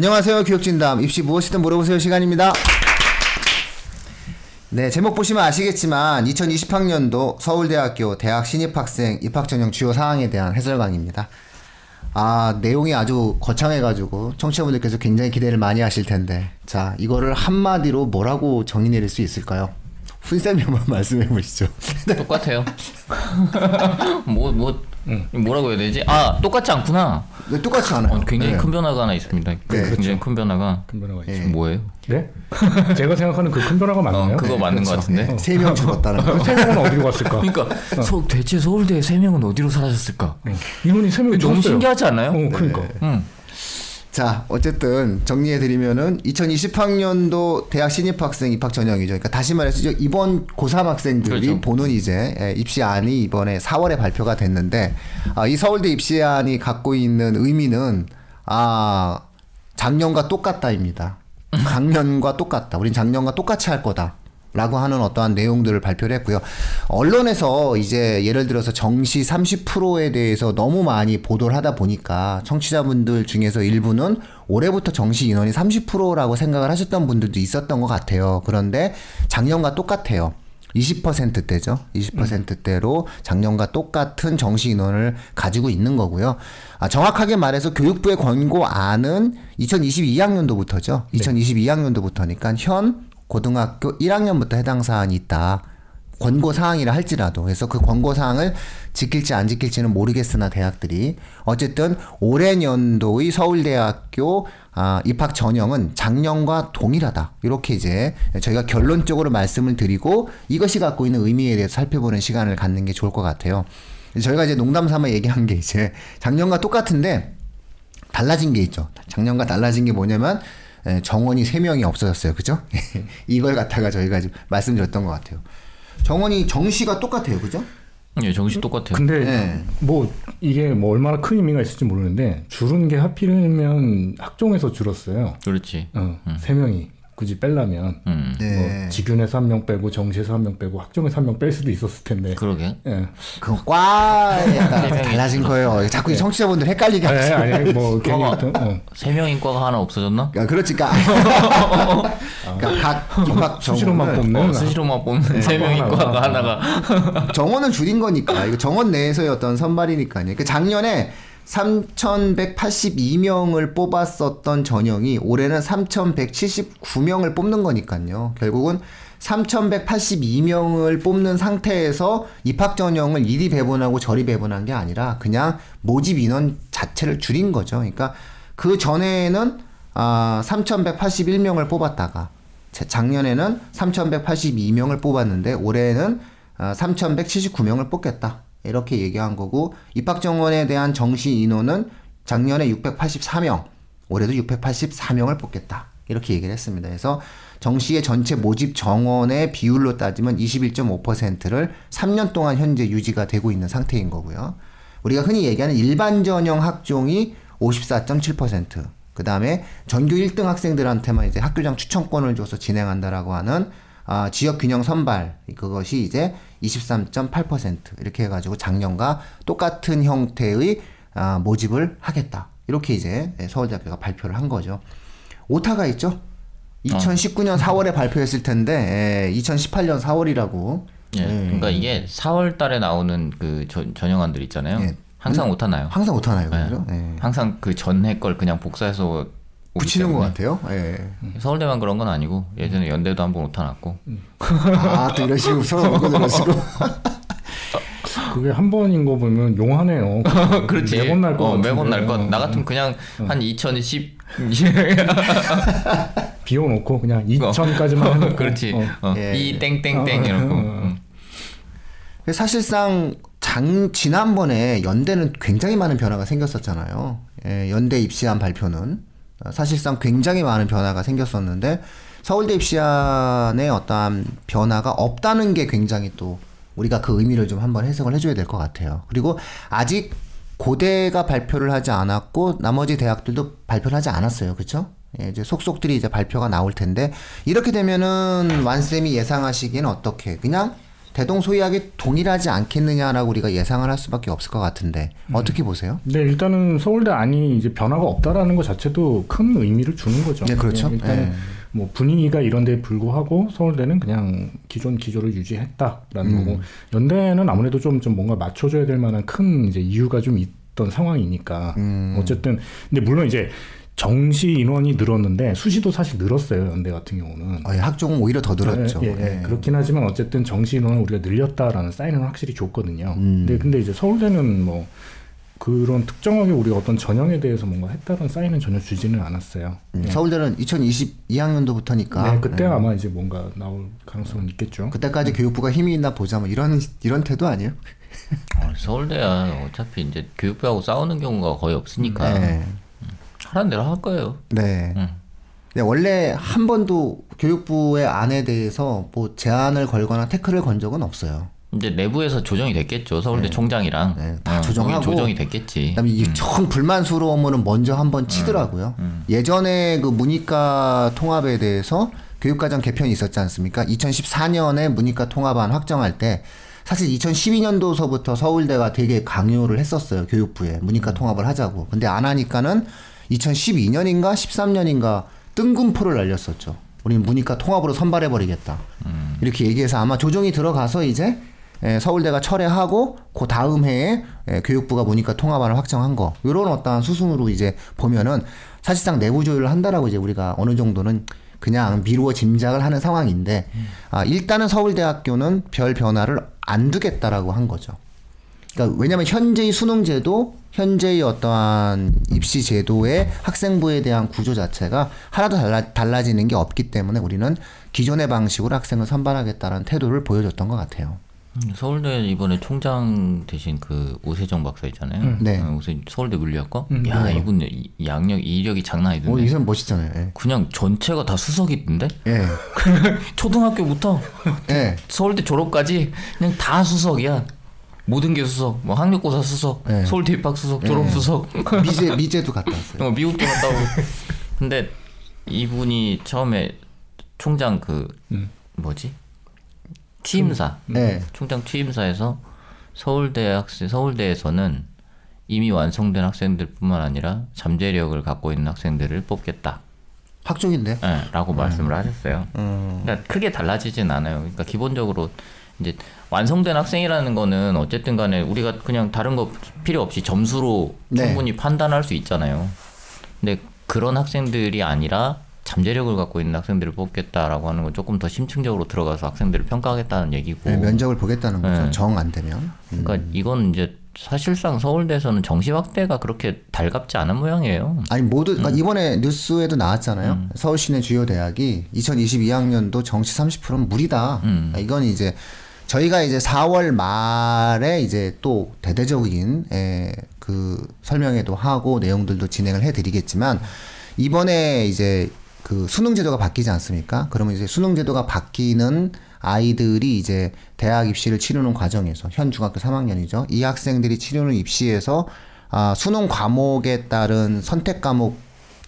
안녕하세요. 교육진담 입시 무엇이든 물어보세요 시간입니다. 네, 제목 보시면 아시겠지만 2020학년도 서울대학교 대학 신입학생 입학전형 주요 사항에 대한 해설 강의입니다. 내용이 아주 거창해가지고 청취자분들께서 굉장히 기대를 많이 하실 텐데, 자, 이거를 한마디로 뭐라고 정의 내릴 수 있을까요? 훈쌤이 한번 말씀해 보시죠. 똑같아요. 뭐라고 해야 되지? 똑같지 않구나. 네, 똑같지 않아요. 굉장히 큰 변화가 하나 있습니다. 굉장히 그렇죠. 큰 변화가 있죠. 뭐예요? 네? 제가 생각하는 그 큰 변화가 맞나요? 그거 맞는 것 같은데. 3명 죽었다는 거. 3명은 어디로 갔을까? 그러니까 대체 서울대 3명은 어디로 사라졌을까? 인원이 3명이 너무 죽었어요. 신기하지 않나요? 그러니까. 자, 어쨌든 정리해드리면은 2020학년도 대학 신입학생 입학 전형이죠. 그러니까 다시 말해서 이번 고3 학생들이 그렇죠. 보는 이제 입시안이 이번에 4월에 발표가 됐는데, 이 서울대 입시안이 갖고 있는 의미는 작년과 똑같다입니다. 작년과 똑같다. 우린 작년과 똑같이 할 거다. 라고 하는 어떠한 내용들을 발표를 했고요. 언론에서 이제 예를 들어서 정시 30%에 대해서 너무 많이 보도를 하다 보니까 청취자분들 중에서 일부는 올해부터 정시 인원이 30%라고 생각을 하셨던 분들도 있었던 것 같아요. 그런데 작년과 똑같아요. 20%대죠. 20%대로 작년과 똑같은 정시 인원을 가지고 있는 거고요. 정확하게 말해서 교육부의 권고안은 2022학년도부터죠. 2022학년도부터니까 현 고등학교 1학년부터 해당 사안이 있다. 권고사항이라 할지라도. 그래서 그 권고사항을 지킬지 안 지킬지는 모르겠으나 대학들이 어쨌든 올해 년도의 서울대학교 입학 전형은 작년과 동일하다. 이렇게 이제 저희가 결론적으로 말씀을 드리고 이것이 갖고 있는 의미에 대해서 살펴보는 시간을 갖는 게 좋을 것 같아요. 저희가 이제 농담 삼아 얘기한 게 이제 작년과 똑같은데 달라진 게 있죠. 작년과 달라진 게 뭐냐면 정원이 3명이 없어졌어요. 그죠? 이걸 갖다가 저희가 지금 말씀드렸던 것 같아요. 정원이 정시가 똑같아요. 그죠? 예, 정시 똑같아요. 근데 이게 얼마나 큰 의미가 있을지 모르는데 줄은 게 하필이면 학종에서 줄었어요. 그렇지. 3명이 굳이 빼려면 직윤에서 1명 빼고 정시에서 1명 빼고 학종에서 1명 뺄 수도 있었을 텐데. 그러게. 예. 그건 과에 따라 달라진 거예요. 자꾸 청취자분들 헷갈리게 하시죠. 아니 괜히 3명인 과가 하나 없어졌나? 그렇지. 그러니까 각 입학 수시로만 뽑는 수시로만 뽑는 3명인 과가 하나가 정원을 줄인 거니까. 이거 정원 내에서의 어떤 선발이니까요. 그러니까 작년에 3,182명을 뽑았었던 전형이 올해는 3,179명을 뽑는 거니까요. 결국은 3,182명을 뽑는 상태에서 입학 전형을 이리 배분하고 저리 배분한 게 아니라 그냥 모집 인원 자체를 줄인 거죠. 그러니까 그 전에는 3,181명을 뽑았다가 작년에는 3,182명을 뽑았는데 올해는 3,179명을 뽑겠다. 이렇게 얘기한 거고, 입학 정원에 대한 정시 인원은 작년에 684명, 올해도 684명을 뽑겠다. 이렇게 얘기를 했습니다. 그래서 정시의 전체 모집 정원의 비율로 따지면 21.5%를 3년 동안 현재 유지가 되고 있는 상태인 거고요. 우리가 흔히 얘기하는 일반 전형 학종이 54.7%, 그 다음에 전교 1등 학생들한테만 이제 학교장 추천권을 줘서 진행한다라고 하는 지역 균형 선발, 그것이 이제 23.8% 이렇게 해가지고 작년과 똑같은 형태의 모집을 하겠다. 이렇게 이제 서울대학교가 발표를 한 거죠. 오타가 있죠. 2019년 4월에 발표했을 텐데 2018년 4월이라고. 그러니까 이게 4월 달에 나오는 그 전형안들 있잖아요. 항상 오타 나요. 항상 오타 나요. 그죠? 항상 그 전해 걸 그냥 복사해서 붙이는 것 같아요. 서울대만 그런 건 아니고 예전에 연대도 한번 오타 났고. 또 이런 식으로 서로 먹고 들어시고. 그게 한 번인 거 보면 용하네요. 그렇지. 매번 날 것 같은데. 매번 날 것. 나 같으면 그냥 한 2010 비워놓고 그냥 2000까지만 해놓고. 그렇지. 이 땡땡땡 이러고. 사실상 지난번에 연대는 굉장히 많은 변화가 생겼었잖아요. 연대 입시안 발표는 사실상 굉장히 많은 변화가 생겼었는데 서울대 입시안에 어떠한 변화가 없다는 게 굉장히 또 우리가 그 의미를 좀 한번 해석을 해줘야 될 것 같아요. 그리고 아직 고대가 발표를 하지 않았고 나머지 대학들도 발표를 하지 않았어요. 그렇죠? 이제 속속들이 이제 발표가 나올 텐데 이렇게 되면은 완쌤이 예상하시기에는 어떻게 그냥 대동소이하게 동일하지 않겠느냐라고 우리가 예상을 할 수밖에 없을 것 같은데 어떻게 보세요? 네, 일단은 서울대 안이 이제 변화가 없다라는 것 자체도 큰 의미를 주는 거죠. 네, 그렇죠. 일단은 뭐 분위기가 이런 데에 불구하고 서울대는 그냥 기존 기조를 유지했다라는 거고, 연대는 아무래도 좀 뭔가 맞춰줘야 될 만한 큰 이제 이유가 좀 있던 상황이니까 어쨌든. 근데 물론 이제 정시 인원이 늘었는데 수시도 사실 늘었어요, 연대 같은 경우는. 학종은 오히려 더 늘었죠. 그렇긴 하지만 어쨌든 정시 인원을 우리가 늘렸다라는 사인은 확실히 줬거든요. 근데 이제 서울대는 뭐 그런 특정하게 우리가 어떤 전형에 대해서 뭔가 했다는 사인은 전혀 주지는 않았어요. 서울대는 2022학년도부터니까. 네, 그때 아마 이제 뭔가 나올 가능성은 있겠죠. 그때까지 교육부가 힘이 있나 보자, 뭐 이런 태도 아니에요? 서울대야 어차피 이제 교육부하고 싸우는 경우가 거의 없으니까. 하라는 대로 할 거예요. 네. 네, 원래 한 번도 교육부의 안에 대해서 뭐 제안을 걸거나 태클을 건 적은 없어요. 이제 내부에서 조정이 됐겠죠. 서울대 총장이랑. 다 조정하고. 조정이 됐겠지. 그다음에 이 정 불만스러우면은 먼저 한번 치더라고요. 예전에 그 문이과 통합에 대해서 교육과정 개편이 있었지 않습니까? 2014년에 문이과 통합안 확정할 때 사실 2012년도서부터 서울대가 되게 강요를 했었어요. 교육부에 문이과 통합을 하자고. 근데 안 하니까는 2012년인가 13년인가 뜬금포를 날렸었죠. 우리는 문이과 통합으로 선발해버리겠다. 이렇게 얘기해서 아마 조정이 들어가서 이제 서울대가 철회하고 그 다음 해에 교육부가 문이과 통합안을 확정한 거. 이런 어떠한 수순으로 이제 보면은 사실상 내부 조율을 한다라고 이제 우리가 어느 정도는 그냥 미루어 짐작을 하는 상황인데, 일단은 서울대학교는 별 변화를 안 두겠다라고 한 거죠. 그러니까 왜냐하면 현재의 수능제도, 현재의 어떠한 입시 제도의 학생부에 대한 구조 자체가 하나도 달라지는 게 없기 때문에 우리는 기존의 방식으로 학생을 선발하겠다는 태도를 보여줬던 것 같아요. 서울대 이번에 총장 대신 그 오세정 박사 있잖아요. 네. 서울대 물리학과. 야, 이분 양력 이력이 장난 아니던데. 이 사람 멋있잖아요. 그냥 전체가 다 수석이던데. 예. 초등학교부터 서울대 졸업까지 그냥 다 수석이야. 모든 게 수석, 뭐 학력고사 수석, 서울대 입학 수석, 졸업 수석. 미제도 갔다 왔어요. 미국도 갔다 오고. 근데 이분이 처음에 총장 취임사, 총장 취임사에서 서울대에서는 이미 완성된 학생들뿐만 아니라 잠재력을 갖고 있는 학생들을 뽑겠다. 확정인데? 네, 라고 말씀을 하셨어요. 그러니까 크게 달라지진 않아요. 그러니까 기본적으로 이제 완성된 학생이라는 거는 어쨌든 간에 우리가 그냥 다른 거 필요 없이 점수로 충분히 판단할 수 있잖아요. 근데 그런 학생들이 아니라 잠재력을 갖고 있는 학생들을 뽑겠다라고 하는 건 조금 더 심층적으로 들어가서 학생들을 평가하겠다는 얘기고. 면접을 보겠다는 거죠. 정 안 되면. 그러니까 이건 이제 사실상 서울대에서는 정시 확대가 그렇게 달갑지 않은 모양이에요. 아니 그러니까 이번에 뉴스에도 나왔잖아요. 서울시내 주요 대학이 2022학년도 정시 30%는 무리다. 이건 이제 저희가 이제 4월 말에 이제 또 대대적인 그 설명회도 하고 내용들도 진행을 해드리겠지만, 이번에 이제 그 수능 제도가 바뀌지 않습니까? 그러면 이제 수능 제도가 바뀌는 아이들이 이제 대학 입시를 치르는 과정에서, 현 중학교 3학년이죠. 이 학생들이 치르는 입시에서 수능 과목에 따른 선택 과목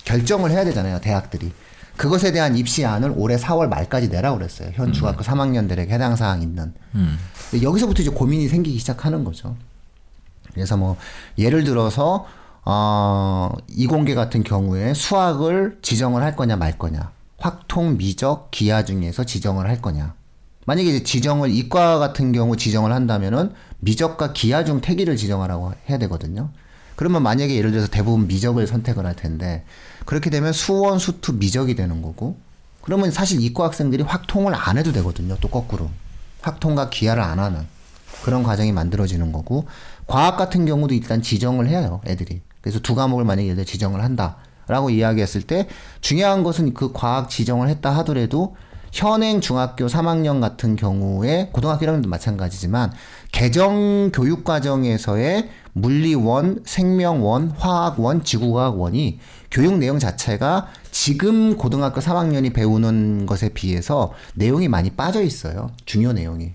결정을 해야 되잖아요, 대학들이. 그것에 대한 입시안을 올해 4월 말까지 내라고 그랬어요. 현 중학교 3학년들에게 해당 사항 있는. 여기서부터 이제 고민이 생기기 시작하는 거죠. 그래서 뭐 예를 들어서 이공계 같은 경우에 수학을 지정을 할 거냐 말 거냐, 확통, 미적, 기하 중에서 지정을 할 거냐. 만약에 이제 지정을, 이과 같은 경우 지정을 한다면은 미적과 기하 중 태기를 지정하라고 해야 되거든요. 그러면 만약에 예를 들어서 대부분 미적을 선택을 할 텐데, 그렇게 되면 수원, 수투, 미적이 되는 거고, 그러면 사실 이과 학생들이 확통을 안 해도 되거든요. 또 거꾸로 확통과 기하를 안 하는 그런 과정이 만들어지는 거고, 과학 같은 경우도 일단 지정을 해요, 애들이. 그래서 두 과목을 만약에 얘들 지정을 한다라고 이야기했을 때, 중요한 것은 그 과학 지정을 했다 하더라도 현행 중학교 3학년 같은 경우에, 고등학교 1학년도 마찬가지지만 개정 교육 과정에서의 물리원, 생명원, 화학원, 지구과학원이 교육 내용 자체가 지금 고등학교 3학년이 배우는 것에 비해서 내용이 많이 빠져 있어요. 중요 내용이.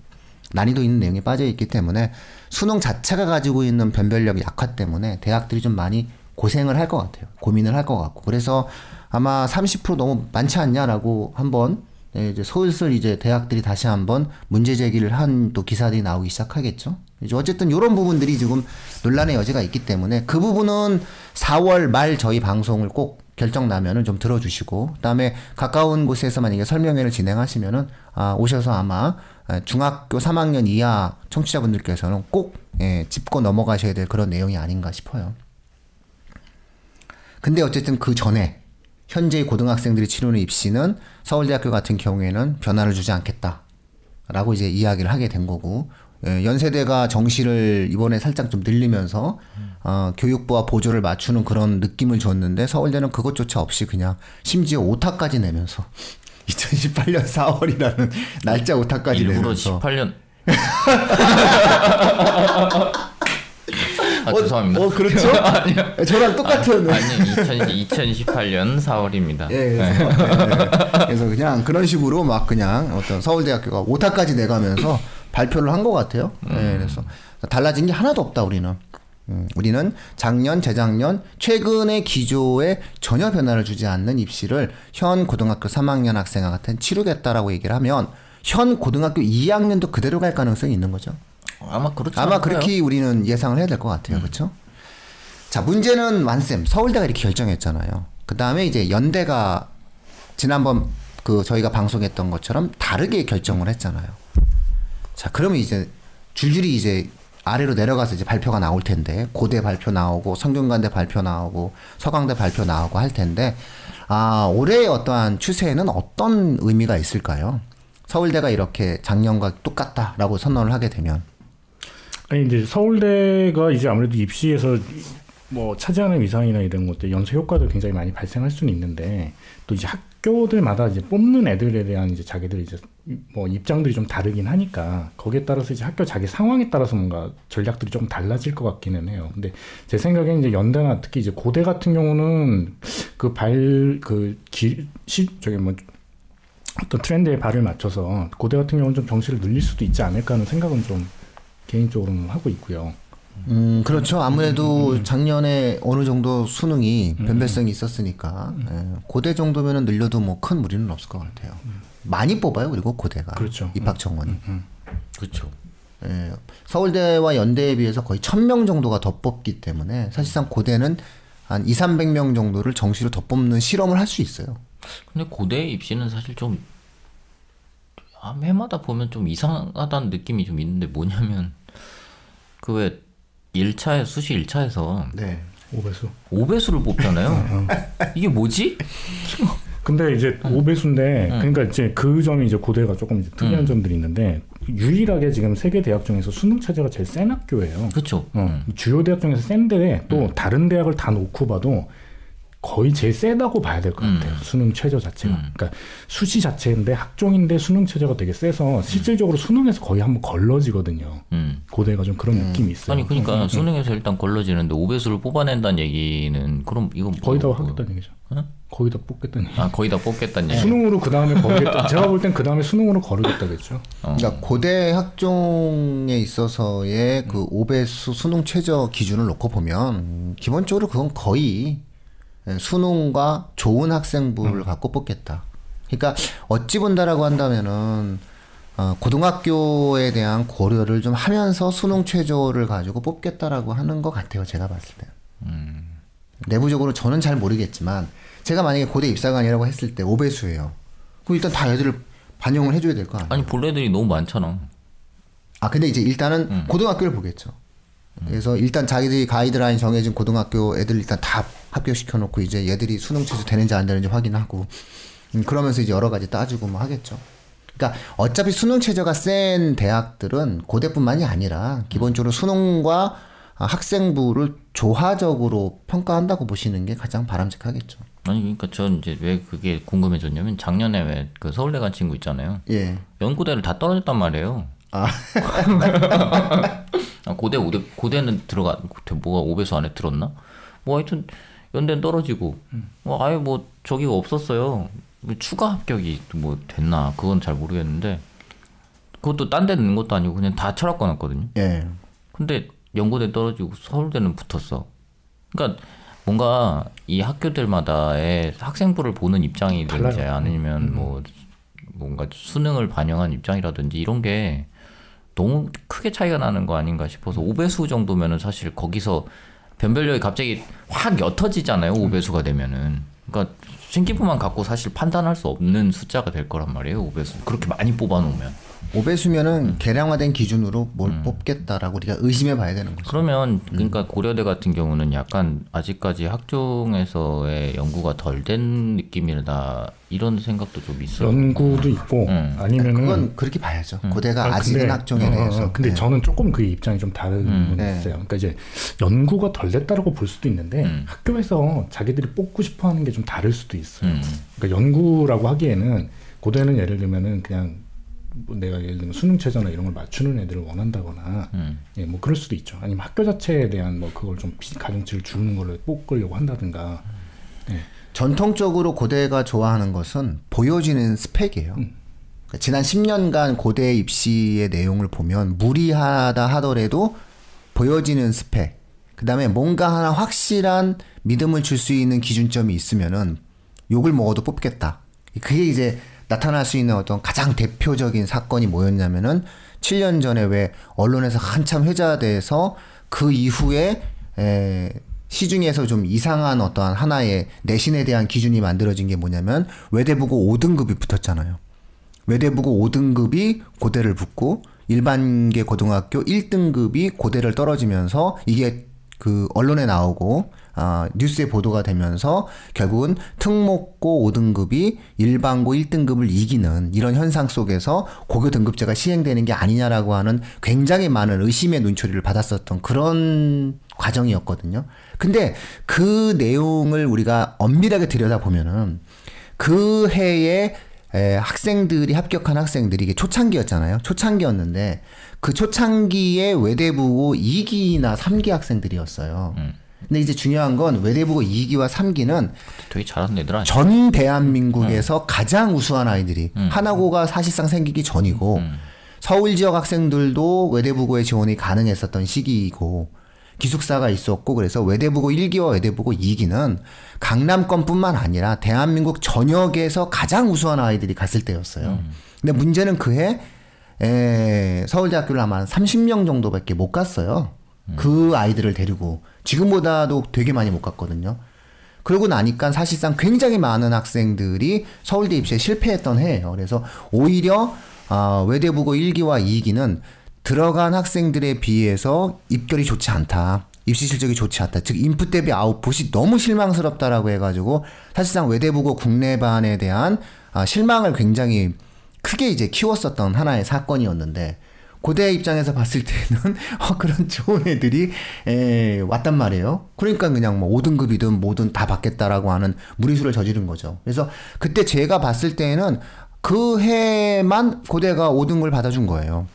난이도 있는 내용이 빠져 있기 때문에 수능 자체가 가지고 있는 변별력 약화 때문에 대학들이 좀 많이 고생을 할 것 같아요. 고민을 할 것 같고. 그래서 아마 30% 너무 많지 않냐라고 한번 이제 슬슬 이제 대학들이 다시 한번 문제 제기를 한 또 기사들이 나오기 시작하겠죠. 이제 어쨌든 이런 부분들이 지금 논란의 여지가 있기 때문에 그 부분은 4월 말 저희 방송을 꼭 결정 나면은 좀 들어주시고, 그다음에 가까운 곳에서 만약에 설명회를 진행하시면은 오셔서 아마 중학교 3학년 이하 청취자분들께서는 꼭 짚고 넘어가셔야 될 그런 내용이 아닌가 싶어요. 근데 어쨌든 그 전에 현재의 고등학생들이 치르는 입시는 서울대학교 같은 경우에는 변화를 주지 않겠다라고 이제 이야기를 하게 된 거고, 연세대가 정시를 이번에 살짝 좀 늘리면서 교육부와 보조를 맞추는 그런 느낌을 줬는데 서울대는 그것조차 없이 그냥 심지어 오타까지 내면서 2018년 4월이라는 날짜 오타까지 일부러 내면서 18년 죄송합니다. 그렇죠? 아니요. 저랑 똑같은. 아니 2018년 4월입니다. 예, 그래서 그냥 그런 식으로 막 그냥 어떤 서울대학교가 오타까지 내가면서 발표를 한 것 같아요. 그래서 달라진 게 하나도 없다 우리는. 우리는 작년, 재작년, 최근의 기조에 전혀 변화를 주지 않는 입시를 현 고등학교 3학년 학생한테는 치르겠다라고 얘기를 하면 현 고등학교 2학년도 그대로 갈 가능성이 있는 거죠. 아마 그렇죠. 아마 그렇게 우리는 예상을 해야 될 것 같아요. 그렇죠? 자, 문제는 완쌤 서울대가 이렇게 결정했잖아요. 그 다음에 이제 연대가 지난번 그 저희가 방송했던 것처럼 다르게 결정을 했잖아요. 자, 그러면 이제 줄줄이 이제 아래로 내려가서 이제 발표가 나올 텐데, 고대 발표 나오고 성균관대 발표 나오고 서강대 발표 나오고 할 텐데, 올해의 어떠한 추세에는 어떤 의미가 있을까요? 서울대가 이렇게 작년과 똑같다라고 선언을 하게 되면. 아니 이제 서울대가 이제 아무래도 입시에서 뭐 차지하는 위상이나 이런 것들 연쇄 효과도 굉장히 많이 발생할 수는 있는데, 또 이제 학교들마다 이제 뽑는 애들에 대한 이제 자기들 이제 뭐 입장들이 좀 다르긴 하니까 거기에 따라서 이제 학교 자기 상황에 따라서 뭔가 전략들이 좀 달라질 것 같기는 해요. 근데 제 생각에는 이제 연대나 특히 이제 고대 같은 경우는 저기 뭐 어떤 트렌드에 발을 맞춰서 고대 같은 경우는 좀 정시를 늘릴 수도 있지 않을까 하는 생각은 좀 개인적으로는 하고 있고요. 그렇죠. 아무래도 작년에 어느 정도 수능이 변별성이 있었으니까 고대 정도면은 늘려도 뭐 큰 무리는 없을 것 같아요. 많이 뽑아요. 그리고 고대가 그렇죠. 입학 정원이. 그렇죠. 서울대와 연대에 비해서 거의 1000명 정도가 더 뽑기 때문에 사실상 고대는 한 200~300명 정도를 정시로 더 뽑는 실험을 할 수 있어요. 근데 고대 입시는 사실 좀 해마다 보면 좀 이상하다는 느낌이 좀 있는데, 뭐냐면 그 왜 1차에 수시 1차에서 네. 5배수를 뽑잖아요. 이게 뭐지? 근데 이제 5배수인데 그러니까 이제 그 점이 이제 고대가 조금 이제 특이한 점들이 있는데, 유일하게 지금 세계 대학 중에서 수능 체제가 제일 센 학교예요. 그렇죠. 주요 대학 중에서 센데 또 다른 대학을 다 놓고 봐도 거의 제일 세다고 봐야 될 것 같아요. 수능 최저 자체가. 그러니까 수시 자체인데 학종인데 수능 최저가 되게 세서 실질적으로 수능에서 거의 한번 걸러지거든요. 고대가 좀 그런 느낌이 있어요. 아니 그러니까 수능에서 일단 걸러지는데 5배수를 뽑아낸다는 얘기는 그럼 이건 거의 다 하겠다는 얘기죠. 거의 다 뽑겠다는 얘기. 거의 다 뽑겠다는 얘기. 수능으로 그 다음에 거르겠다. 제가 볼 땐 그 다음에 수능으로 거르겠다겠죠. 그러니까 고대 학종에 있어서의 그 5배수 수능 최저 기준을 놓고 보면 기본적으로 그건 거의 수능과 좋은 학생부를 갖고 뽑겠다. 그러니까 어찌 본다라고 한다면은 고등학교에 대한 고려를 좀 하면서 수능 최저를 가지고 뽑겠다라고 하는 것 같아요. 제가 봤을 때. 내부적으로 저는 잘 모르겠지만 제가 만약에 고대 입사관이라고 했을 때 5배수예요. 그럼 일단 다 애들을 반영을 해줘야 될 거 아니에요. 아니 볼 애들이 너무 많잖아. 근데 이제 일단은 고등학교를 보겠죠. 그래서 일단 자기들이 가이드라인 정해진 고등학교 애들 일단 다 합격시켜놓고 이제 얘들이 수능 최저 되는지 안 되는지 확인하고 그러면서 이제 여러 가지 따지고 뭐 하겠죠. 그러니까 어차피 수능 최저가 센 대학들은 고대뿐만이 아니라 기본적으로 수능과 학생부를 조화적으로 평가한다고 보시는 게 가장 바람직하겠죠. 아니 그러니까 전 이제 왜 그게 궁금해졌냐면 작년에 왜 그 서울대 간 친구 있잖아요. 예. 연고대를 다 떨어졌단 말이에요. 고대는 뭐가 5배수 안에 들었나? 뭐 하여튼 연대는 떨어지고 아예 뭐 저기가 없었어요. 추가 합격이 뭐 됐나 그건 잘 모르겠는데, 그것도 딴 데 넣는 것도 아니고 그냥 다 철학과 났거든요. 예. 근데 연고대 떨어지고 서울대는 붙었어. 그러니까 뭔가 이 학교들마다의 학생부를 보는 입장이든지 아니면 뭐 뭔가 수능을 반영한 입장이라든지 이런 게 너무 크게 차이가 나는 거 아닌가 싶어서 5배수 정도면은 사실 거기서 변별력이 갑자기 확 옅어지잖아요. 5배수가 되면은. 그러니까 신기부만 갖고 사실 판단할 수 없는 숫자가 될 거란 말이에요. 5배수. 그렇게 많이 뽑아놓으면. 5배수면은 계량화된 기준으로 뭘 뽑겠다라고 우리가 의심해 봐야 되는 거죠. 그러면 그러니까 고려대 같은 경우는 약간 아직까지 학종에서의 연구가 덜 된 느낌이다 이런 생각도 좀 있어요. 연구도 있고 아니면은 그건 그렇게 봐야죠. 고대가 아직은 근데, 학종에 대해서. 근데 네. 저는 조금 그 입장이 좀 다른 부분이 네. 있어요. 그러니까 이제 연구가 덜 됐다라고 볼 수도 있는데 학교에서 자기들이 뽑고 싶어하는 게 좀 다를 수도 있어요. 그러니까 연구라고 하기에는 고대는 예를 들면은 그냥 뭐 내가 예를 들면 수능 최저나 이런 걸 맞추는 애들을 원한다거나 예, 뭐 그럴 수도 있죠. 아니면 학교 자체에 대한 뭐 그걸 좀 가중치를 주는 걸로 뽑으려고 한다든가. 예. 전통적으로 고대가 좋아하는 것은 보여지는 스펙이에요. 그러니까 지난 10년간 고대 입시의 내용을 보면 무리하다 하더라도 보여지는 스펙, 그 다음에 뭔가 하나 확실한 믿음을 줄 수 있는 기준점이 있으면은 욕을 먹어도 뽑겠다. 그게 이제 나타날 수 있는 어떤 가장 대표적인 사건이 뭐였냐면은 7년 전에 왜 언론에서 한참 회자돼서 그 이후에 시중에서 좀 이상한 어떠한 하나의 내신에 대한 기준이 만들어진 게 뭐냐면 외대부고 5등급이 붙었잖아요. 외대부고 5등급이 고대를 붙고 일반계 고등학교 1등급이 고대를 떨어지면서 이게 그 언론에 나오고 뉴스에 보도가 되면서 결국은 특목고 5등급이 일반고 1등급을 이기는 이런 현상 속에서 고교 등급제가 시행되는 게 아니냐라고 하는 굉장히 많은 의심의 눈초리를 받았었던 그런 과정이었거든요. 근데 그 내용을 우리가 엄밀하게 들여다보면은 그 해에 학생들이 합격한 학생들이 이게 초창기였잖아요. 초창기였는데 그 초창기에 외대부고 2기나 3기 학생들이었어요. 근데 이제 중요한 건 외대부고 2기와 3기는 되게 잘하는 애들 아니야? 전 대한민국에서 가장 우수한 아이들이 하나고가 사실상 생기기 전이고 서울 지역 학생들도 외대부고에 지원이 가능했었던 시기이고 기숙사가 있었고 그래서 외대부고 1기와 외대부고 2기는 강남권뿐만 아니라 대한민국 전역에서 가장 우수한 아이들이 갔을 때였어요. 근데 문제는 그해 서울대학교를 아마 한 30명 정도밖에 못 갔어요. 그 아이들을 데리고 지금보다도 되게 많이 못 갔거든요. 그러고 나니까 사실상 굉장히 많은 학생들이 서울대 입시에 실패했던 해예요. 그래서 오히려 외대부고 1기와 2기는 들어간 학생들에 비해서 입결이 좋지 않다. 입시 실적이 좋지 않다. 즉 인풋 대비 아웃풋이 너무 실망스럽다라고 해가지고 사실상 외대부고 국내반에 대한 실망을 굉장히 크게 이제 키웠었던 하나의 사건이었는데 고대 입장에서 봤을 때는 그런 좋은 애들이 왔단 말이에요. 그러니까 그냥 뭐 5등급이든 뭐든 다 받겠다라고 하는 무리수를 저지른 거죠. 그래서 그때 제가 봤을 때는 그 해만 고대가 5등급을 받아준 거예요.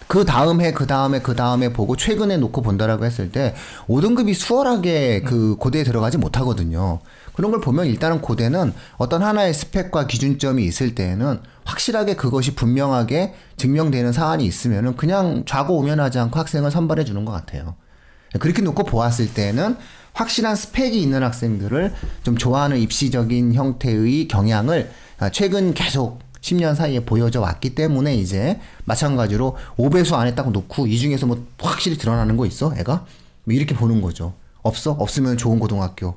그 다음 해, 그 다음에 보고 최근에 놓고 본다라고 했을 때 5등급이 수월하게 그 고대에 들어가지 못하거든요. 그런 걸 보면 일단은 고대는 어떤 하나의 스펙과 기준점이 있을 때에는 확실하게 그것이 분명하게 증명되는 사안이 있으면은 그냥 좌고우면하지 않고 학생을 선발해 주는 것 같아요. 그렇게 놓고 보았을 때는 확실한 스펙이 있는 학생들을 좀 좋아하는 입시적인 형태의 경향을 최근 계속 10년 사이에 보여져 왔기 때문에 이제 마찬가지로 5배수 안에 딱 놓고 이 중에서 뭐 확실히 드러나는 거 있어? 애가? 뭐 이렇게 보는 거죠. 없어? 없으면 좋은 고등학교.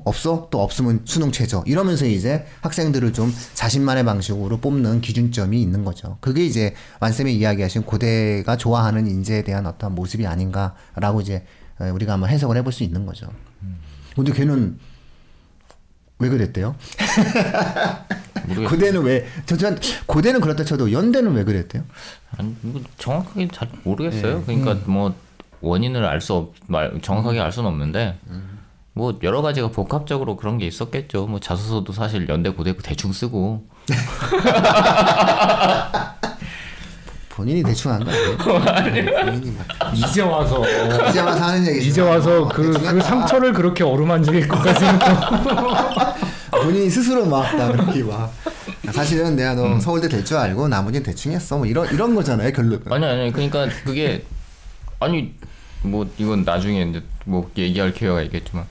없어? 또 없으면 수능 최저. 이러면서 이제 학생들을 좀 자신만의 방식으로 뽑는 기준점이 있는 거죠. 그게 이제 완쌤이 이야기하신 고대가 좋아하는 인재에 대한 어떤 모습이 아닌가라고 이제 우리가 한번 해석을 해볼 수 있는 거죠. 근데 걔는 왜 그랬대요? 고대는 왜? 고대는 그렇다 쳐도 연대는 왜 그랬대요? 아니, 정확하게 잘 모르겠어요. 그러니까 뭐 원인을 정확하게 알 수는 없는데 뭐 여러 가지가 복합적으로 그런 게 있었겠죠. 뭐 자소서도 사실 연대 고대 대충 쓰고 본인이 대충 한 거 아니에요? 본인이 이제 와서 하는 얘기죠. 이제 와서 그 상처를 그렇게 어루만질 것까지는 본인이 스스로 막 그렇게 막 사실은 내가 너 서울대 될 줄 알고 나머지는 대충 했어. 뭐 이런 거잖아요, 결론. 아니 그러니까 그게 아니 뭐 이건 나중에 이제 뭐 얘기할 기회가 있겠지만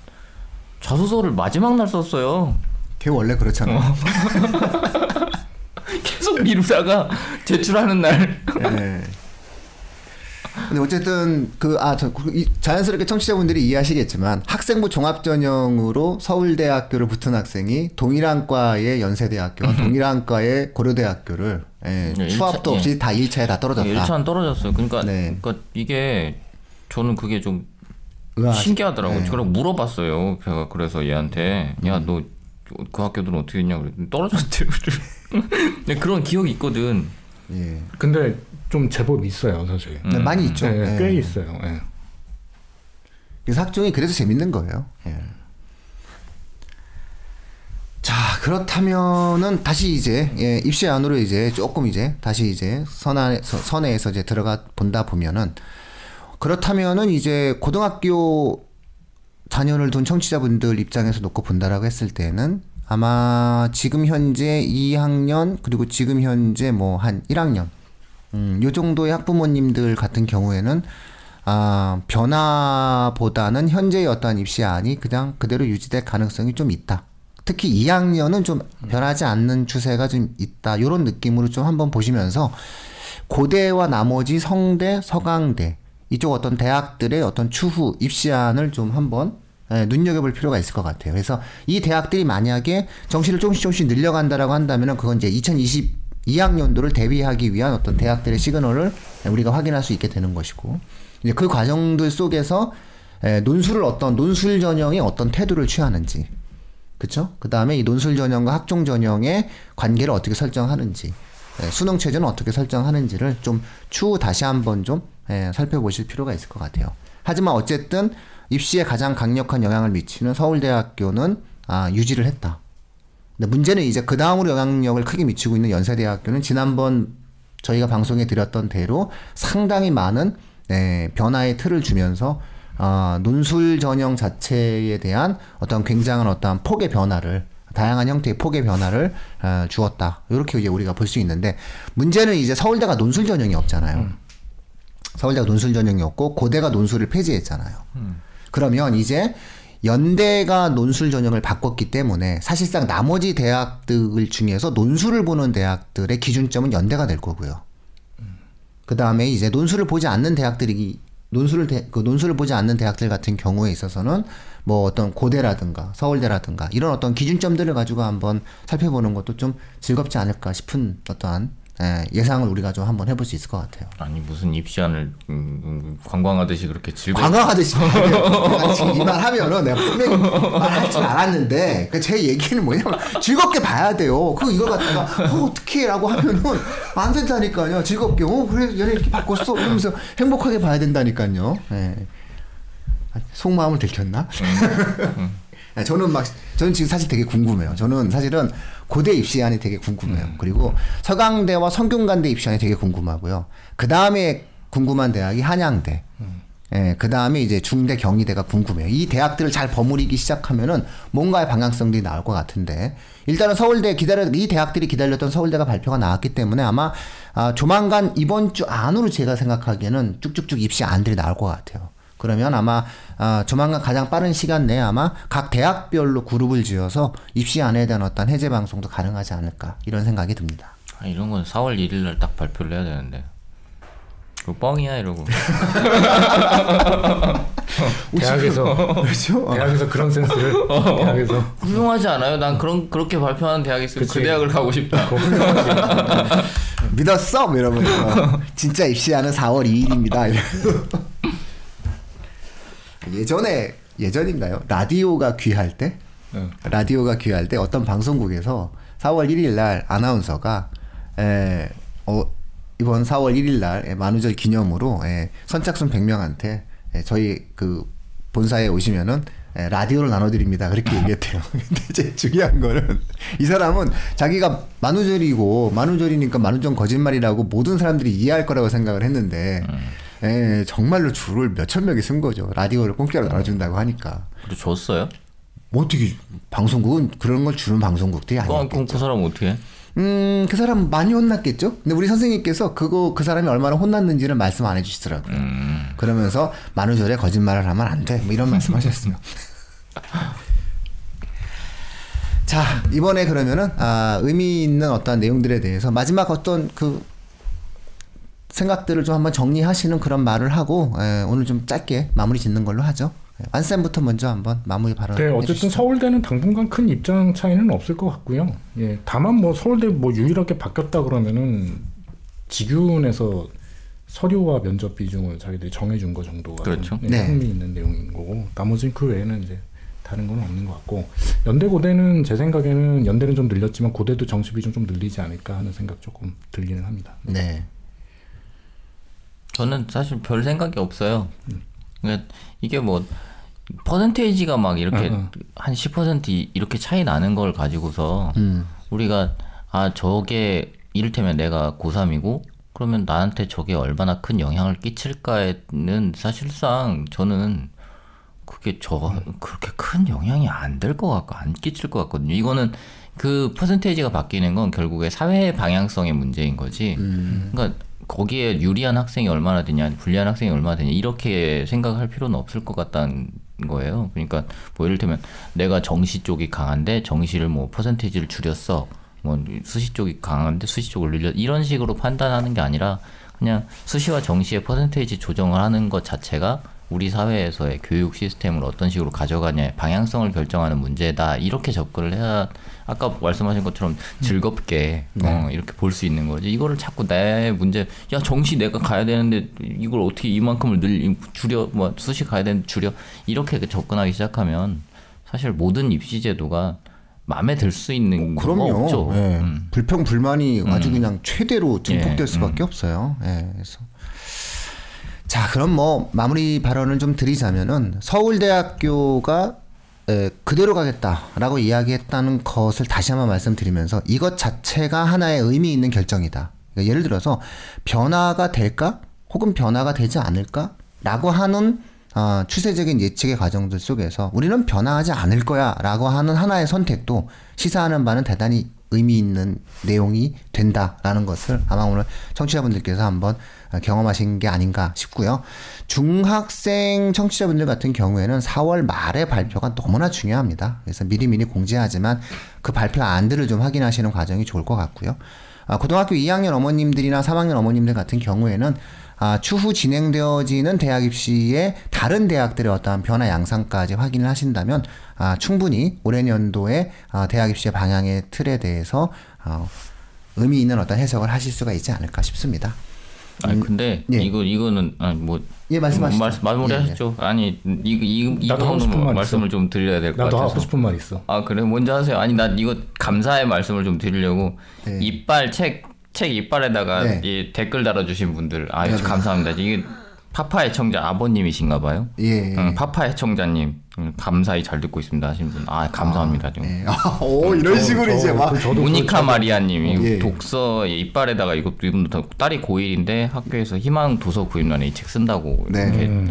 자소서를 마지막 날 썼어요. 걔 원래 그렇잖아. 계속 미루다가 제출하는 날. 네. 근데 어쨌든 자연스럽게 청취자분들이 이해하시겠지만 학생부 종합전형으로 서울대학교를 붙은 학생이 동일한 과의 연세대학교와 동일한 과의 고려대학교를 추합도 없이 다 1차에 다 떨어졌다. 1차는 떨어졌어요. 그러니까 이게 저는 그게 좀 신기하더라고요. 저랑 물어봤어요. 제가 그래서 얘한테 야 너 그 학교들은 어떻게 했냐 그랬더니 떨어졌대. 그런 기억이 있거든. 예. 근데 좀 제법 있어요, 사실. 많이 있죠. 꽤 있어요. 예. 그래서 학종이 그래서 재밌는 거예요. 예. 자, 그렇다면은 다시 이제 입시 안으로 이제 조금 이제 다시 이제 선에서 이제 들어가 본다 보면은 그렇다면은 이제 고등학교 자녀를 둔 청취자분들 입장에서 놓고 본다라고 했을 때는 아마 지금 현재 2학년 그리고 지금 현재 뭐 한 1학년 요 정도의 학부모님들 같은 경우에는 변화보다는 현재의 어떠한 입시안이 그냥 그대로 유지될 가능성이 좀 있다. 특히 2학년은 좀 변하지 않는 추세가 좀 있다. 요런 느낌으로 좀 한번 보시면서 고대와 나머지 성대, 서강대 이쪽 어떤 대학들의 어떤 추후 입시안을 좀 한번 눈여겨볼 필요가 있을 것 같아요. 그래서 이 대학들이 만약에 정시를 조금씩 늘려간다라고 한다면은 그건 이제 2022학년도를 대비하기 위한 어떤 대학들의 시그널을 우리가 확인할 수 있게 되는 것이고, 이제 그 과정들 속에서 논술 전형이 어떤 태도를 취하는지, 그렇죠? 그 다음에 이 논술 전형과 학종 전형의 관계를 어떻게 설정하는지, 수능 체제는 어떻게 설정하는지를 좀 추후 다시 한번 좀 살펴보실 필요가 있을 것 같아요. 하지만 어쨌든 입시에 가장 강력한 영향을 미치는 서울대학교는 유지를 했다. 근데 문제는 이제 그 다음으로 영향력을 크게 미치고 있는 연세대학교는 지난번 저희가 방송에 드렸던 대로 상당히 많은 변화의 틀을 주면서 논술 전형 자체에 대한 어떤 굉장한 어떤 폭의 변화를, 다양한 형태의 폭의 변화를 주었다. 이렇게 이제 우리가 볼 수 있는데, 문제는 이제 서울대가 논술 전형이 없잖아요. 서울대가 논술 전형이 없고 고대가 논술을 폐지했잖아요. 그러면 이제 연대가 논술 전형을 바꿨기 때문에 사실상 나머지 대학들 중에서 논술을 보는 대학들의 기준점은 연대가 될 거고요. 그 다음에 이제 논술을 보지 않는 대학들이 논술을 보지 않는 대학들 같은 경우에 있어서는 뭐 어떤 고대라든가 서울대라든가 이런 어떤 기준점들을 가지고 한번 살펴보는 것도 좀 즐겁지 않을까 싶은 어떠한 예상을 우리가 좀 한번 해볼 수 있을 것 같아요. 아니 무슨 입시안을 관광하듯이 그렇게 관광하듯이 지금 이 말 하면은 내가 분명히 말할 줄 알았는데 제 얘기는 뭐냐면 즐겁게 봐야 돼요. 이걸 갖다가 어떻게 라고 하면은 안 된다니까요. 즐겁게 그래 얘네 이렇게 바꿨어 이러면서 행복하게 봐야 된다니까요. 속마음을 들켰나? 저는 지금 사실 되게 궁금해요. 저는 사실은 고대 입시안이 되게 궁금해요. 그리고 서강대와 성균관대 입시안이 되게 궁금하고요. 그 다음에 궁금한 대학이 한양대. 그 다음에 이제 중대, 경희대가 궁금해요. 이 대학들을 잘 버무리기 시작하면은 뭔가의 방향성들이 나올 것 같은데, 일단은 이 대학들이 기다렸던 서울대가 발표가 나왔기 때문에 아마 조만간 이번 주 안으로 제가 생각하기에는 쭉쭉쭉 입시안들이 나올 것 같아요. 그러면 아마 조만간 가장 빠른 시간 내에 아마 각 대학별로 그룹을 지어서 입시안에 대한 어떤 해제 방송도 가능하지 않을까 이런 생각이 듭니다. 이런 건 4월 1일 날 딱 발표를 해야 되는데 그거 뻥이야 이러고. 대학에서 그렇죠? 대학에서 그런 센스를 대학에서 훌륭하지 않아요? 난 그렇게 발표하는 대학이 있으면 그 대학을 가고 싶다. 믿었어? 이러면서 진짜 입시안은 4월 2일입니다. 예전인가요? 라디오가 귀할 때 어떤 방송국에서 4월 1일 날 아나운서가 이번 4월 1일 날 만우절 기념으로 선착순 100명한테 저희 그 본사에 오시면은 라디오를 나눠드립니다. 그렇게 얘기했대요. 근데 이제 중요한 거는 이 사람은 자기가 만우절이니까 만우절 거짓말이라고 모든 사람들이 이해할 거라고 생각을 했는데 정말로 줄을 몇천 명이 쓴 거죠. 라디오를 공짜로 나눠준다고 하니까. 그리고 줬어요? 어떻게 방송국은 그런 걸 주는 방송국들이 아니겠죠. 그럼 그 사람 어떻게 해? 그 사람 많이 혼났겠죠. 근데 우리 선생님께서 그 사람이 얼마나 혼났는지를 말씀 안 해주시더라고요. 그러면서 만우절에 거짓말을 하면 안 돼. 뭐 이런 말씀하셨어요. 자, 이번에 그러면은 의미 있는 어떤 내용들에 대해서 마지막 어떤 그 생각들을 좀 한번 정리하시는 그런 말을 하고 오늘 좀 짧게 마무리 짓는 걸로 하죠. 완쌤부터 먼저 한번 마무리 발언. 네, 어쨌든 해주시죠. 서울대는 당분간 큰 입장 차이는 없을 것 같고요. 예, 다만 뭐 서울대 뭐 유일하게 바뀌었다 그러면은 직윤에서 서류와 면접 비중을 자기들이 정해준 거 정도가 그렇죠. 네. 흥미 있는 내용인 거고 나머지는 그 외에는 이제 다른 건 없는 것 같고 연대 고대는 제 생각에는 연대는 좀 늘렸지만 고대도 정시 비중 좀 늘리지 않을까 하는 생각 조금 들기는 합니다. 네. 저는 사실 별 생각이 없어요. 그러니까 이게 뭐 퍼센테이지가 막 이렇게 한 10% 이렇게 차이 나는 걸 가지고서 우리가 저게 이를테면 내가 고3이고 그러면 나한테 저게 얼마나 큰 영향을 끼칠까에는 사실상 저는 그게 그렇게 큰 영향이 안 될 것 같고 안 끼칠 것 같거든요. 이거는 그 퍼센테이지가 바뀌는 건 결국에 사회 방향성의 문제인 거지. 그러니까 거기에 유리한 학생이 얼마나 되냐, 불리한 학생이 얼마나 되냐 이렇게 생각할 필요는 없을 것 같다는 거예요. 그러니까 뭐 예를 들면 내가 정시 쪽이 강한데 정시를 뭐 퍼센테이지를 줄였어. 뭐 수시 쪽이 강한데 수시 쪽을 늘려 이런 식으로 판단하는 게 아니라 그냥 수시와 정시의 퍼센테이지 조정을 하는 것 자체가 우리 사회에서의 교육 시스템을 어떤 식으로 가져가냐의 방향성을 결정하는 문제다. 이렇게 접근을 해야 아까 말씀하신 것처럼 즐겁게 이렇게 볼 수 있는 거지. 이거를 자꾸 내 문제 야 정시 내가 가야 되는데 이걸 어떻게 이만큼을 줄여 뭐 수시 가야 되는데 줄여 이렇게 접근하기 시작하면 사실 모든 입시 제도가 마음에 들 수 있는 거 없죠. 네. 불평 불만이 아주 그냥 최대로 증폭될 수밖에 없어요. 그래서 자, 그럼 뭐 마무리 발언을 좀 드리자면은 서울대학교가 그대로 가겠다라고 이야기했다는 것을 다시 한번 말씀드리면서 이것 자체가 하나의 의미 있는 결정이다. 그러니까 예를 들어서 변화가 될까 혹은 변화가 되지 않을까라고 하는 추세적인 예측의 과정들 속에서 우리는 변화하지 않을 거야 라고 하는 하나의 선택도 시사하는 바는 대단히 의미 있는 내용이 된다라는 것을 아마 오늘 청취자분들께서 한번 경험하신 게 아닌가 싶고요. 중학생 청취자분들 같은 경우에는 4월 말에 발표가 너무나 중요합니다. 그래서 미리미리 공지하지만 그 발표 안들을 좀 확인하시는 과정이 좋을 것 같고요. 고등학교 2학년 어머님들이나 3학년 어머님들 같은 경우에는 추후 진행되어지는 대학 입시의 다른 대학들의 어떠한 변화 양상까지 확인을 하신다면 충분히 올해 연도의 대학 입시의 방향의 틀에 대해서 의미 있는 어떤 해석을 하실 수가 있지 않을까 싶습니다. 근데 이거는 말씀하시죠. 마무리하셨죠. 아니 이 부분은 말씀을 좀 드려야 될 것 같아서. 나도 하고 싶은 말 있어. 그래 먼저 하세요. 아니 나 이거 감사의 말씀을 좀 드리려고 이빨 책 이빨에다가 이 댓글 달아주신 분들 감사합니다. 이게 파파 애청자 아버님이신가 봐요. 파파 애청자님 감사히 잘 듣고 있습니다 하신 분 감사합니다. 이런 식으로 이제 막 모니카 마리아님이 독서 이빨에다가 이분도 딸이 고1인데 학교에서 희망 도서 구입란에 이 책 쓴다고 이렇게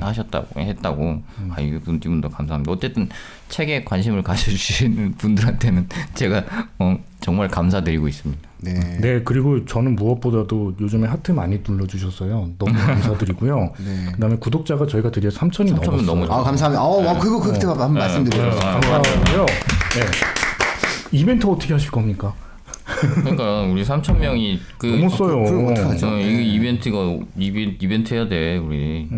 했다고 이분도 감사합니다. 어쨌든 책에 관심을 가져주시는 분들한테는 제가 정말 감사드리고 있습니다. 네, 그리고 저는 무엇보다도 요즘에 하트 많이 눌러주셨어요. 너무 감사드리고요. 그다음에 구독자가 저희가 드디어 3,000이 넘었어요. 감사합니다. 그거 그때 한번 말씀드려요. 감사하고요. 이벤트 어떻게 하실 겁니까? 그러니까 우리 3,000명이 너무 써요. 어떡하죠? 이벤트 해야 돼 우리.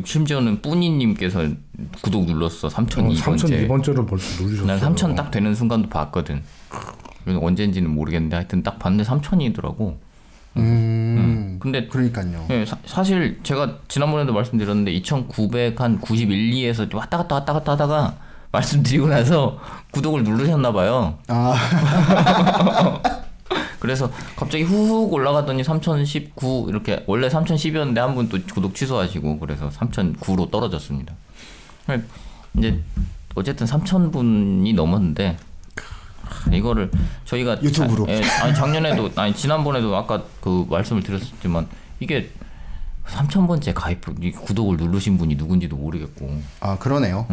심지어는 뿌니님께서 구독 눌렀어. 3,002번째를 벌써 누르셨어요. 난 3,000 딱 되는 순간도 봤거든. 언제인지는 모르겠는데 하여튼 딱 봤는데 3,000이더라고. 근데 그러니까요. 사실 제가 지난번에도 말씀드렸는데 2,991, 2에서 왔다 갔다 하다가 말씀드리고 나서 구독을 누르셨나 봐요. 그래서 갑자기 후훅 올라가더니 3,019 이렇게 원래 3,010이었는데 한 분 또 구독 취소하시고 그래서 3,009로 떨어졌습니다. 이제 어쨌든 3,000분이 넘었는데 이거를 저희가 유튜브로 작년에도 지난번에도 아까 그 말씀을 드렸지만 이게 3,000번째 구독을 누르신 분이 누군지도 모르겠고. 그러네요.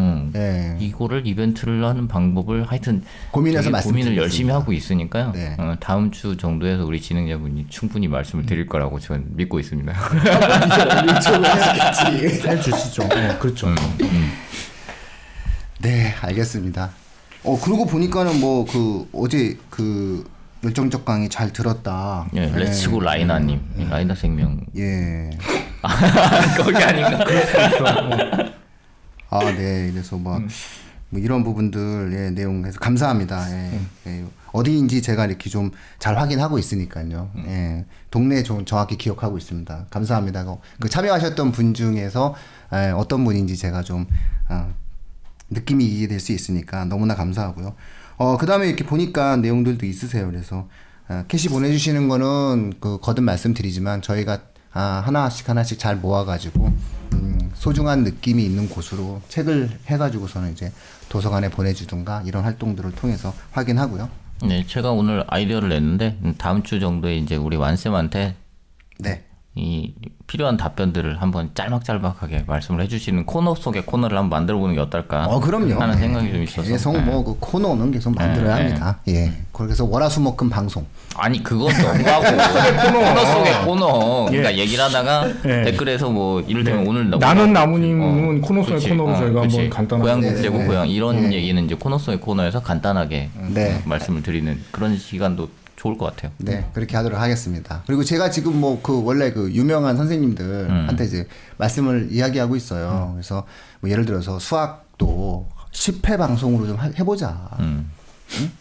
이거를 이벤트를 하는 방법을 하여튼 고민을 열심히 하고 있으니까요. 다음 주 정도에서 우리 진행자분이 충분히 말씀을 드릴 거라고 저는 믿고 있습니다. 잘 주시죠. 그렇죠. 네, 알겠습니다. 그러고 보니까는 뭐 그 어제 그 열정적 강의 잘 들었다. 예, 렛츠고 라이나님, 라이나 생명. 예. 거기 아닌가? 아, 네. 그래서 뭐 이런 부분들 예, 내용에서 감사합니다. 예. 예. 어디인지 제가 이렇게 좀 잘 확인하고 있으니까요. 예. 동네 좀 정확히 기억하고 있습니다. 감사합니다. 그 참여하셨던 분 중에서 예, 어떤 분인지 제가 좀 느낌이 이해될 수 있으니까 너무나 감사하고요. 그 다음에 이렇게 보니까 내용들도 있으세요. 그래서 캐시 보내주시는 거는 그 거듭 말씀드리지만 저희가 하나씩 잘 모아가지고 소중한 느낌이 있는 곳으로 책을 해가지고서는 이제 도서관에 보내주든가 이런 활동들을 통해서 확인하고요. 네, 제가 오늘 아이디어를 냈는데 다음 주 정도에 이제 우리 완쌤한테 네. 이 필요한 답변들을 한번 짤막짤막하게 말씀을 해주시는 코너 속의 코너를 한번 만들어보는 게 어떨까 그럼요. 하는 생각이 좀 있어서 계속 뭐 그 코너는 계속 만들어야 합니다. 예. 그래서 월화수목금 방송. 아니 그건 너무하고 코너 속의 코너 그러니까 얘기를 하다가 댓글에서 뭐 이를테면 오늘 나는 나무님은 코너 속의 그치. 코너로 저희가 그치. 한번 간단하게 고향 국제고 네. 고향 이런 얘기는 이제 코너 속의 코너에서 간단하게 네. 말씀을 드리는 그런 시간도 좋을 것 같아요. 네, 그렇게 하도록 하겠습니다. 그리고 제가 지금 뭐 그 원래 그 유명한 선생님들한테 이제 말씀을 이야기하고 있어요. 그래서 뭐 예를 들어서 수학도 10회 방송으로 좀 해보자. 응?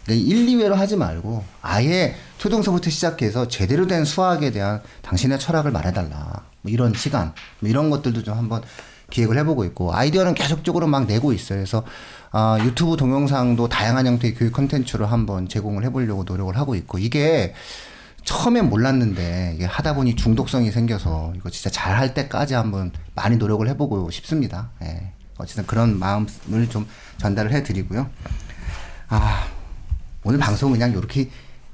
1, 2회로 하지 말고 아예 초등서부터 시작해서 제대로 된 수학에 대한 당신의 철학을 말해달라. 뭐 이런 시간, 뭐 이런 것들도 좀 한번 기획을 해보고 있고 아이디어는 계속적으로 막 내고 있어요. 그래서 유튜브 동영상도 다양한 형태의 교육 콘텐츠로 한번 제공을 해보려고 노력을 하고 있고 이게 처음엔 몰랐는데 이게 하다 보니 중독성이 생겨서 이거 진짜 잘할 때까지 한번 많이 노력을 해보고 싶습니다. 예. 어쨌든 그런 마음을 좀 전달을 해드리고요. 오늘 방송 그냥 이렇게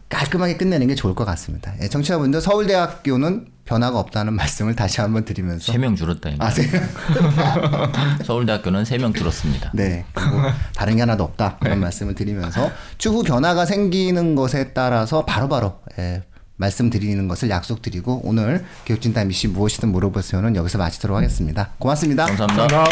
깔끔하게 끝내는 게 좋을 것 같습니다. 예, 청취자분들 서울대학교는 변화가 없다는 말씀을 다시 한번 드리면서 3명 줄었다. 이거. 3명? 서울대학교는 3명 줄었습니다. 네. 그리고 다른 게 하나도 없다. 그런 말씀을 드리면서 추후 변화가 생기는 것에 따라서 바로바로 말씀드리는 것을 약속드리고 오늘 교육진담 이슈 무엇이든 물어보세요는 여기서 마치도록 하겠습니다. 고맙습니다. 감사합니다.